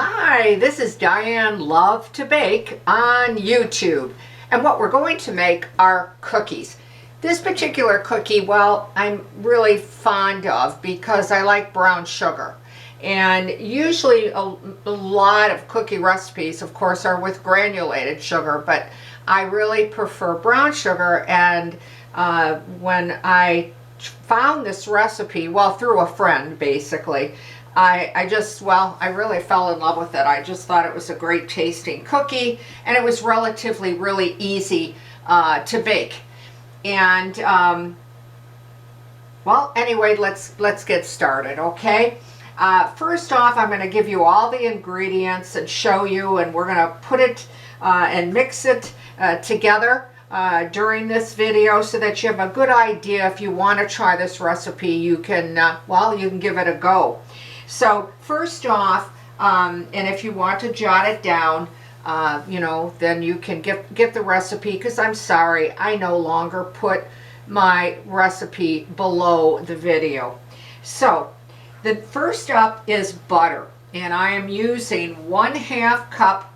Hi, this is Diane Lovetobake on YouTube, and what we're going to make are cookies. This particular cookie, well, I'm really fond of because I like brown sugar. And usually a lot of cookie recipes, of course, are with granulated sugar, but I really prefer brown sugar. And when I found this recipe, well, through a friend, basically, I really fell in love with it. I just thought it was a great tasting cookie, and it was relatively really easy to bake. And well, anyway, let's get started, okay? First off, I'm going to give you all the ingredients and show you, and we're going to put it and mix it together during this video so that you have a good idea. If you want to try this recipe, you can, you can give it a go. So first off, and if you want to jot it down, then you can get the recipe, because I'm sorry, I no longer put my recipe below the video. So the first up is butter, and I am using 1/2 cup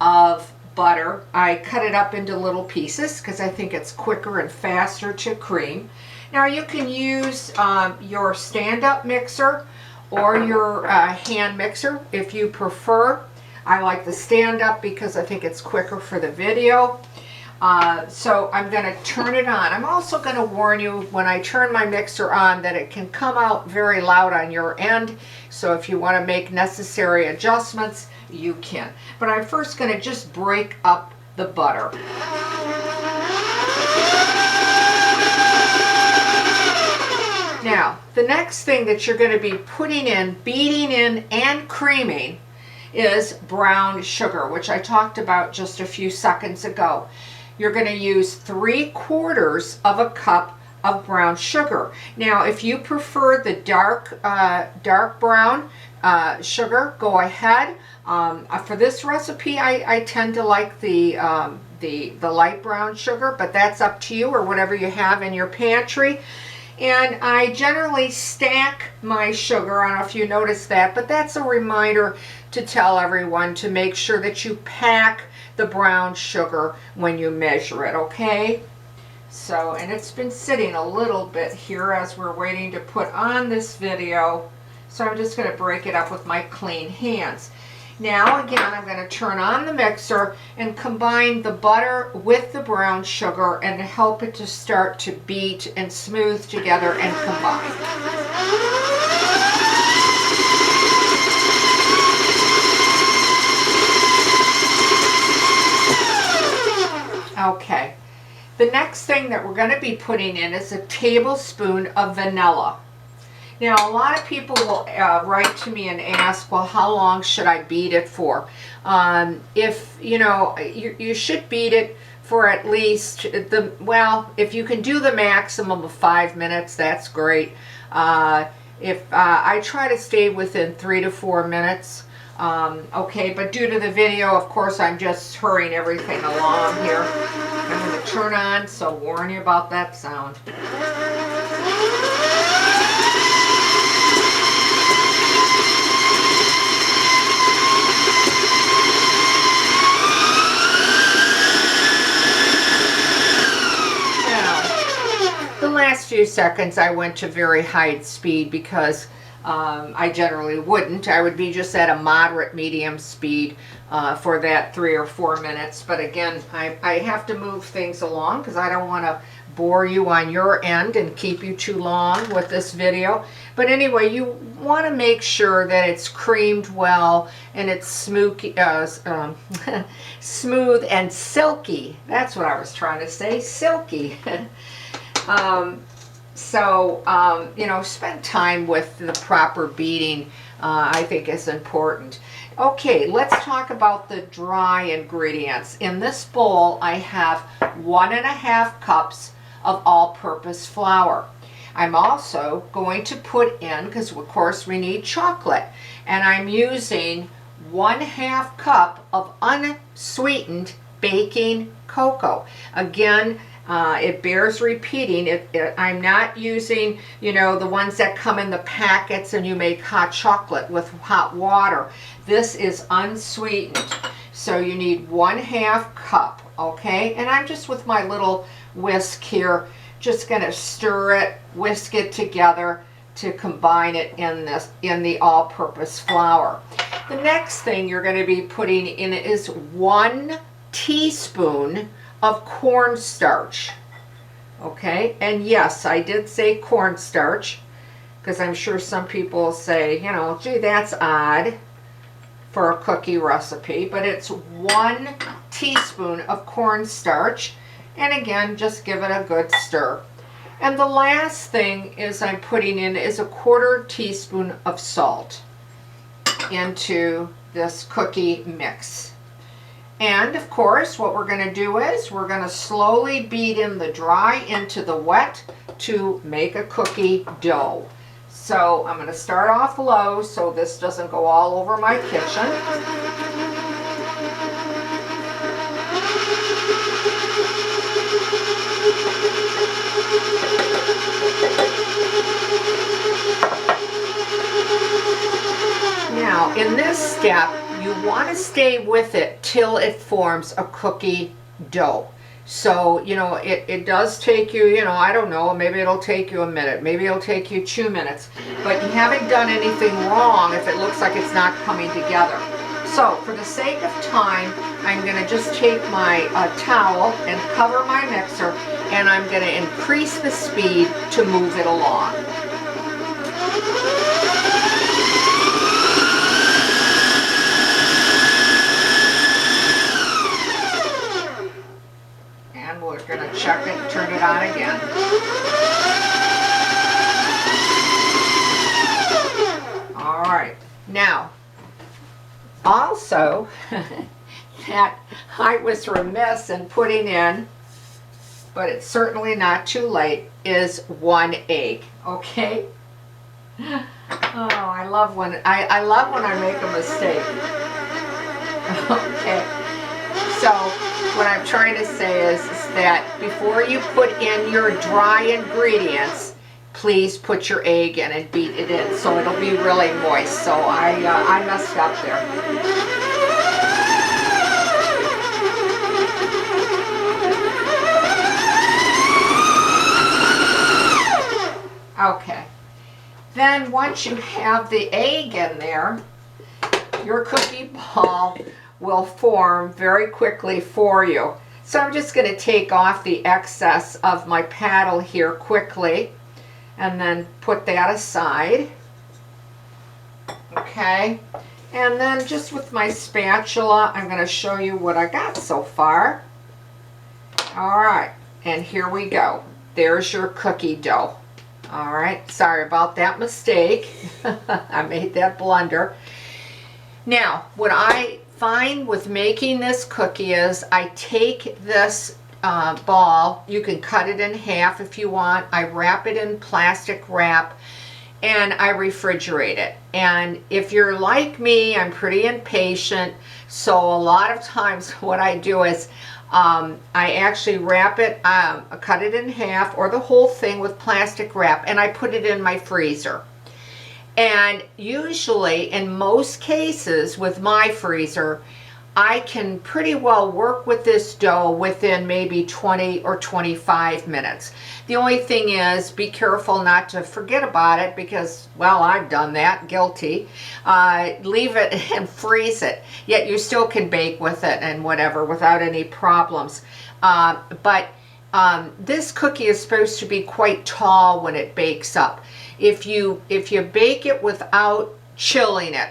of butter. I cut it up into little pieces because I think it's quicker and faster to cream. Now you can use your stand-up mixer or your hand mixer if you prefer. I like the stand-up because I think it's quicker for the video. So I'm going to turn it on. I'm also going to warn you when I turn my mixer on that it can come out very loud on your end. So if you want to make necessary adjustments, you can. But I'm first going to just break up the butter. Now, the next thing that you're going to be putting in, beating in, and creaming is brown sugar, which I talked about just a few seconds ago. You're going to use 3/4 of a cup of brown sugar. Now, if you prefer the dark brown sugar, go ahead. For this recipe, I tend to like the light brown sugar, but that's up to you, or whatever you have in your pantry. And I generally stack my sugar. I don't know if you noticed that, but that's a reminder to tell everyone to make sure that you pack the brown sugar when you measure it, okay? So, and it's been sitting a little bit here as we're waiting to put on this video. So I'm just going to break it up with my clean hands. Now again, I'm going to turn on the mixer and combine the butter with the brown sugar and help it to start to beat and smooth together and combine. Okay, the next thing that we're going to be putting in is a tablespoon of vanilla. Now, a lot of people will write to me and ask, well, how long should I beat it for? If, you should beat it for at least, if you can do the maximum of 5 minutes, that's great. If I try to stay within 3 to 4 minutes, okay, but due to the video, of course, I'm just hurrying everything along here. I'm going to turn on, so warn you about that sound. Last few seconds I went to very high speed because I generally wouldn't. I would be just at a moderate medium speed for that 3 or 4 minutes. But again, I have to move things along because I don't want to bore you on your end and keep you too long with this video. But anyway, you want to make sure that it's creamed well and it's smooth and silky. That's what I was trying to say, silky. Spend time with the proper beating, I think is important. Okay, let's talk about the dry ingredients. In this bowl, I have 1.5 cups of all-purpose flour. I'm also going to put in, because of course we need chocolate, and I'm using 1/2 cup of unsweetened baking cocoa. Again, It bears repeating. I'm not using, you know, the ones that come in the packets and you make hot chocolate with hot water. This is unsweetened. So you need 1/2 cup, okay? And I'm just with my little whisk here, just gonna stir it, whisk it together to combine it in the all-purpose flour. The next thing you're going to be putting in is 1 teaspoon of cornstarch. Okay, and yes, I did say cornstarch because I'm sure some people say, you know, gee, that's odd for a cookie recipe, but it's 1 teaspoon of cornstarch, and again, just give it a good stir. And the last thing is I'm putting in is 1/4 teaspoon of salt into this cookie mix. And of course, what we're going to do is we're going to slowly beat in the dry into the wet to make a cookie dough. So I'm going to start off low so this doesn't go all over my kitchen. Now, in this step, you want to stay with it till it forms a cookie dough. So, you know, it does take you, you know, I don't know, maybe it'll take you a minute, maybe it'll take you 2 minutes, but you haven't done anything wrong if it looks like it's not coming together. So, for the sake of time, I'm going to just take my towel and cover my mixer, and I'm going to increase the speed to move it along. And we're going to check it, turn it on again. All right. Now, also, that I was remiss in putting in, but it's certainly not too late, is 1 egg, okay? Oh, I love when I make a mistake. Okay. So, what I'm trying to say is that before you put in your dry ingredients, please put your egg in and beat it in so it'll be really moist. So I messed up there. Okay. Then once you have the egg in there, your cookie ball will form very quickly for you. So I'm just going to take off the excess of my paddle here quickly and then put that aside. Okay, and then just with my spatula, I'm going to show you what I got so far. All right, and here we go. There's your cookie dough. All right, sorry about that mistake. I made that blunder. Now, what I find with making this cookie is I take this ball, you can cut it in half if you want, I wrap it in plastic wrap, and I refrigerate it. And if you're like me, I'm pretty impatient, so a lot of times what I do is I actually wrap it, cut it in half or the whole thing with plastic wrap, and I put it in my freezer. And usually, in most cases with my freezer, I can pretty well work with this dough within maybe 20 or 25 minutes. The only thing is, be careful not to forget about it because, well, I've done that, guilty. Leave it and freeze it. Yet you still can bake with it and whatever without any problems. But this cookie is supposed to be quite tall when it bakes up. If you bake it without chilling it,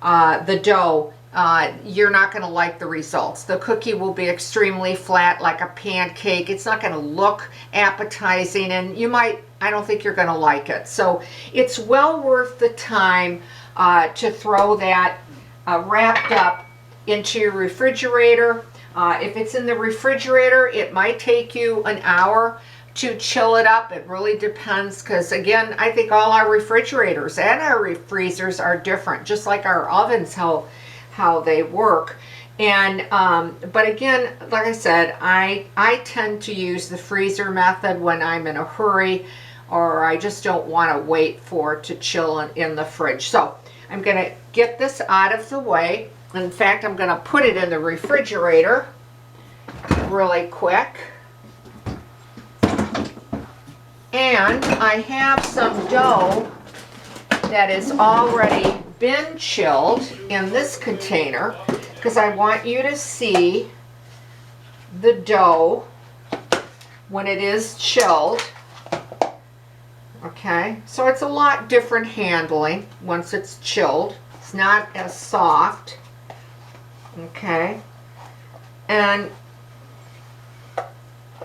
the dough, you're not going to like the results. The cookie will be extremely flat like a pancake. It's not going to look appetizing, and I don't think you're going to like it. So it's well worth the time to throw that wrapped up into your refrigerator. If it's in the refrigerator, it might take you an hour to chill it up. It really depends, because again, I think all our refrigerators and our freezers are different, just like our ovens, how they work. And but again, like I said, I tend to use the freezer method when I'm in a hurry, or I just don't want to wait for it to chill in the fridge. So I'm going to get this out of the way. In fact, I'm going to put it in the refrigerator really quick. And I have some dough that has already been chilled in this container, because I want you to see the dough when it is chilled. Okay, so it's a lot different handling once it's chilled. It's not as soft. Okay, and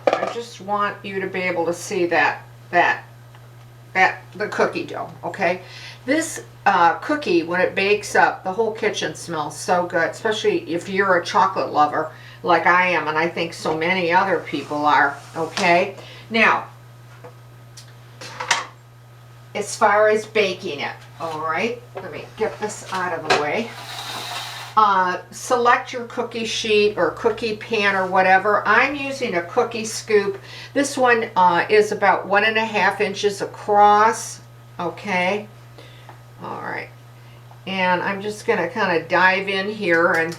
I just want you to be able to see that the cookie dough. Okay, this cookie, when it bakes up, the whole kitchen smells so good, especially if you're a chocolate lover like I am, and I think so many other people are. Okay, now as far as baking it, all right, let me get this out of the way. Select your cookie sheet or cookie pan or whatever. I'm using a cookie scoop. This one is about 1.5 inches across. Okay, all right, and I'm just going to kind of dive in here and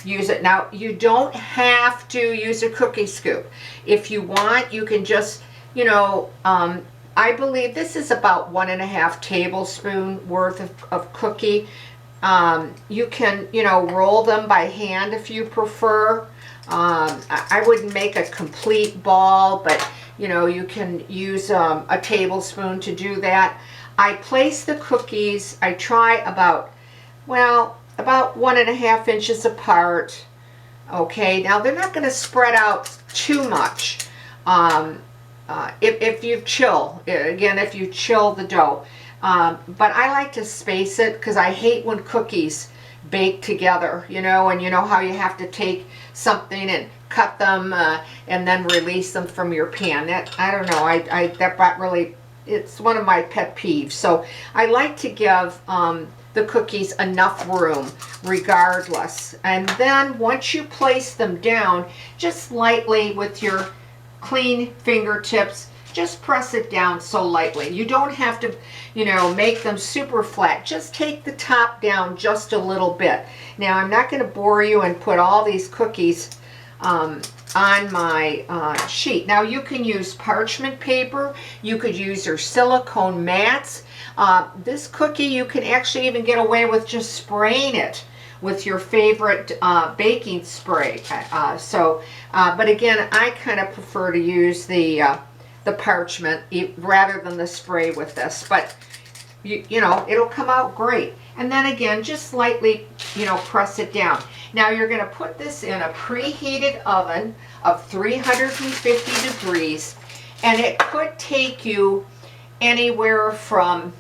use it. Now, you don't have to use a cookie scoop. If you want, you can just, you know, I believe this is about 1.5 tablespoons worth of cookie. You can, you know, roll them by hand if you prefer. I wouldn't make a complete ball, but, you know, you can use a tablespoon to do that. I place the cookies, I try about 1.5 inches apart. Okay, now they're not going to spread out too much. If you chill the dough. But I like to space it because I hate when cookies bake together, you know, and you know how you have to take something and cut them and then release them from your pan. I don't know, it's one of my pet peeves. So I like to give the cookies enough room regardless. And then once you place them down, just lightly with your clean fingertips, just press it down so lightly. You don't have to, you know, make them super flat. Just take the top down just a little bit. Now, I'm not going to bore you and put all these cookies on my sheet. Now, you can use parchment paper. You could use your silicone mats. This cookie, you can actually even get away with just spraying it with your favorite baking spray. But again, I kind of prefer to use the parchment rather than the spray with this, but you know, it'll come out great. And then again, just lightly, you know, press it down. Now you're going to put this in a preheated oven of 350 degrees, and it could take you anywhere from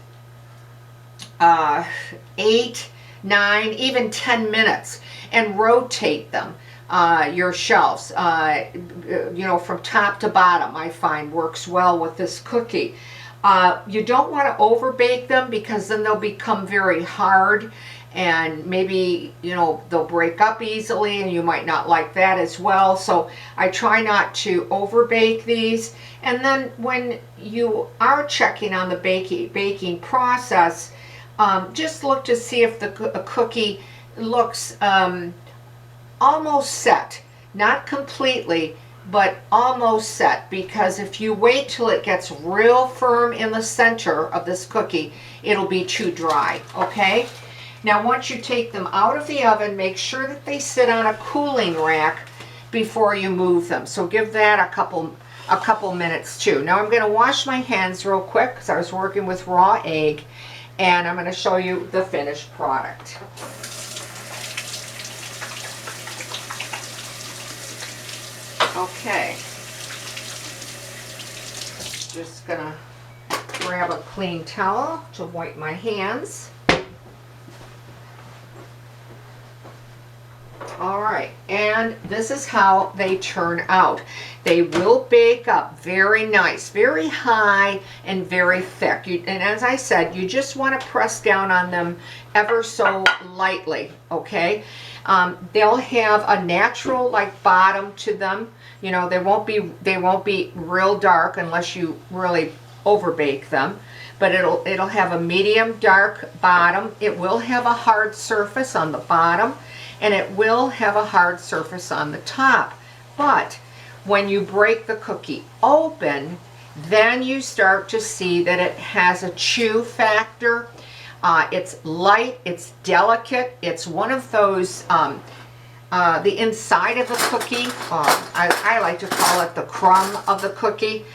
8, 9, even 10 minutes, and rotate them. Your shelves, you know, from top to bottom, I find works well with this cookie. You don't want to over bake them because then they'll become very hard, and maybe, you know, they'll break up easily, and you might not like that as well. So I try not to over bake these. And then when you are checking on the baking process, just look to see if the cookie looks almost set, not completely, but almost set, because if you wait till it gets real firm in the center of this cookie, it'll be too dry. Okay, now once you take them out of the oven, make sure that they sit on a cooling rack before you move them. So give that a couple minutes too. Now I'm going to wash my hands real quick because I was working with raw egg, and I'm going to show you the finished product. Okay, just gonna grab a clean towel to wipe my hands. All right, and this is how they turn out. They will bake up very nice, very high and very thick. And as I said, you just want to press down on them ever so lightly, okay? They'll have a natural like bottom to them. You know, they won't be real dark unless you really overbake them. But it'll have a medium dark bottom. It will have a hard surface on the bottom, and it will have a hard surface on the top. But when you break the cookie open, then you start to see that it has a chew factor. It's light, it's delicate, it's one of those, the inside of the cookie, I like to call it the crumb of the cookie,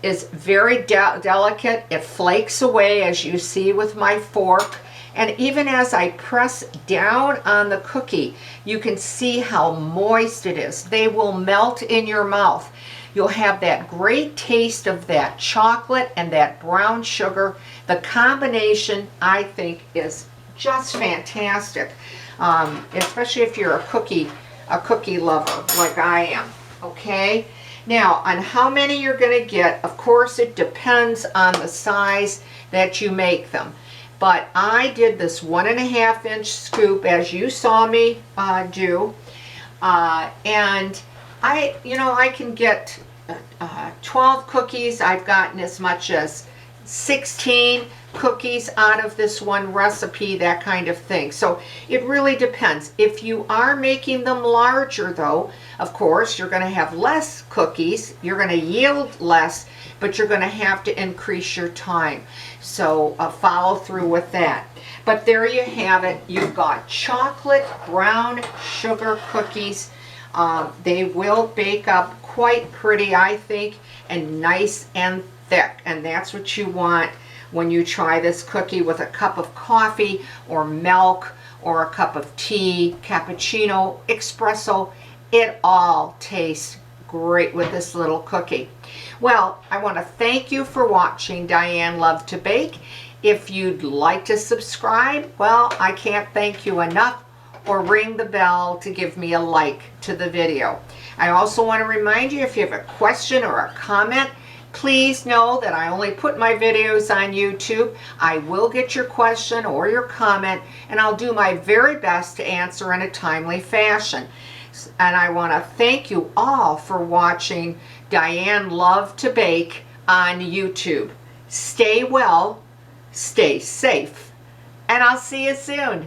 is very delicate. It flakes away, as you see with my fork. And even as I press down on the cookie, you can see how moist it is. They will melt in your mouth. You'll have that great taste of that chocolate and that brown sugar. The combination, I think, is just fantastic, especially if you're a cookie lover like I am, okay? Now, on how many you're going to get, of course, it depends on the size that you make them. But I did this 1.5-inch scoop, as you saw me do, and I can get 12 cookies. I've gotten as much as 16 cookies out of this one recipe, that kind of thing. So it really depends. If you are making them larger, though, of course, you're going to have less cookies. You're going to yield less, but you're going to have to increase your time. So follow through with that. But there you have it. You've got chocolate brown sugar cookies. They will bake up quite pretty, I think, and nice and thick. And that's what you want when you try this cookie with a cup of coffee or milk or a cup of tea, cappuccino, espresso. It all tastes great with this little cookie. Well, I want to thank you for watching Diane Lovetobake. If you'd like to subscribe, well, I can't thank you enough, or ring the bell to give me a like to the video. I also want to remind you, if you have a question or a comment, please know that I only put my videos on YouTube. I will get your question or your comment, and I'll do my very best to answer in a timely fashion. And I want to thank you all for watching Diane Lovetobake on YouTube. Stay well, stay safe, and I'll see you soon.